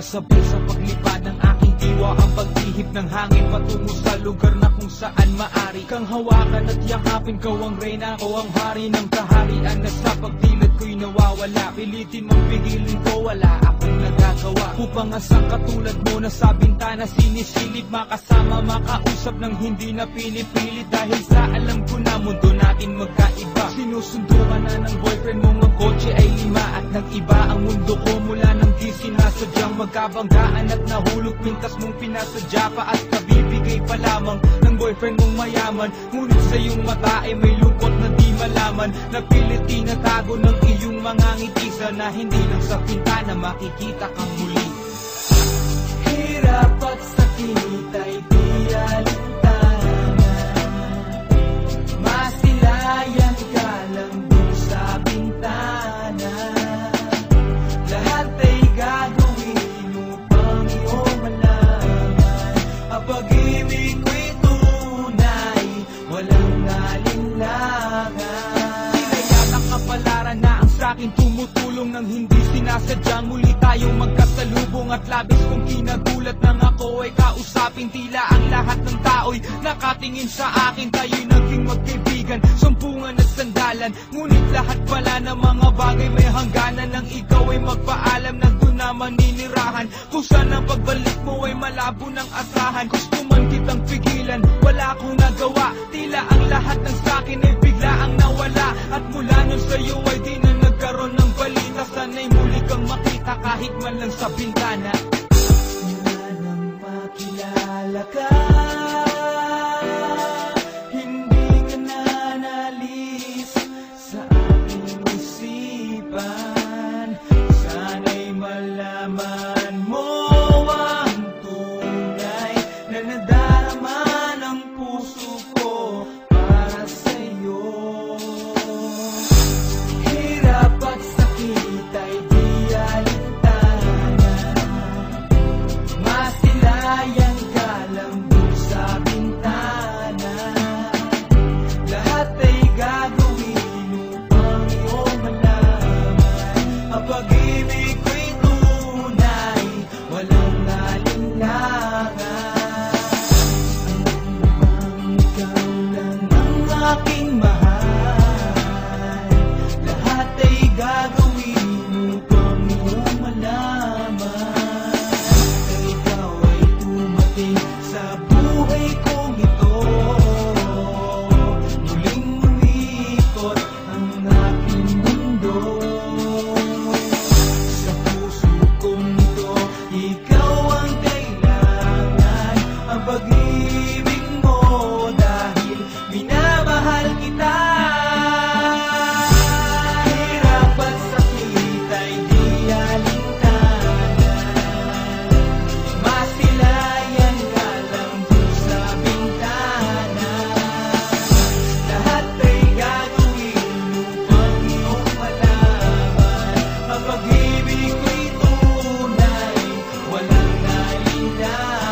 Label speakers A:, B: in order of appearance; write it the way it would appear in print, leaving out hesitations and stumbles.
A: Kasabay sa paglipad ng aking diwa ang pag-ihip ng hangin patungo sa lugar na kung saan maari kang hawakan at yakapin. Kau ang reyna, o ang hari ng kaharian na sa pagdilid ko'y nawawala. Pilitin mong pigilin ko, wala akong nagagawa upang asang katulad mo na sa bintana sinisilip, makasama, makausap ng hindi na pinipilit. Dahil sa alam ko na mundo natin magkaiba. Sinusundo ka na ng boyfriend mong ang kotse ay 5 at nag-iba ang mundo ko mula nang di sinasadyang magkabanggaan at nahulog mintas mong pinasadya pa at kabibigay pa lamang ng boyfriend mong mayaman. Ngunit sa iyong mata ay may lungkot na di malaman, napilit tinatago ng iyong mga ngiti. Sana hindi lang sa pintana makikita kang muli. Hirap at sakit ay di alintangan, masilayan ka lang dun sa bintana. Lahat ay gagawin upang iyong malaman ang pag-ibig ko'y tunay, walang alinlangan. Tinayatang kapalaran na ang sa'kin tumutulong nang hindi sinasadyang muli tayong magkasalubong. At labis kong kinagulat nang ako ay kausapin, tila ang lahat ng tao'y nakatingin sa akin. Tayo'y naging magkaibigan, sumpungan at sandalan, ngunit lahat pala ng mga bagay may hangganan. Nang ikaw ay magpaalam, nandun na maninirahan, kung saan ang pagbalik mo ay malabo ng asahan. Gusto man kitang pigilan, wala akong nagawa, tila ang lahat ng sa'kin ay bigla ang nawala. At mula nun sa'yo ay di na nagkaroon ng balita, sana'y muli kang makita kahit man lang sa bintana. Mula nang makilala ka, hindi ka na nalis sa aking isipan. Sana'y malaman mo ang tunay na nadarama ng puso ko para sa'yo. Hirap at sakit ay di alintangan, masilayan ka lang dun sa bintana. Lahat ay gagawin upang iyong malaman ang pag-ibig ko'y tunay, walang alinlangan. Ang ikaw lang ang aking mahal, lahat ay gagawin upang iyong malaman na ikaw ay dumating sa buhay kong ito. Muling umikot ang aking mundo. Sa puso kong ito, ikaw ang kailangan, ang pag-ibig mo dahil minamahal kita. Hirap at sakit ay di alintangan, masilayan ka lang dun sa bintana. Lahat ay gagawin upang iyong malaman ang pag-ibig ko'y tunay, walang alinlangan.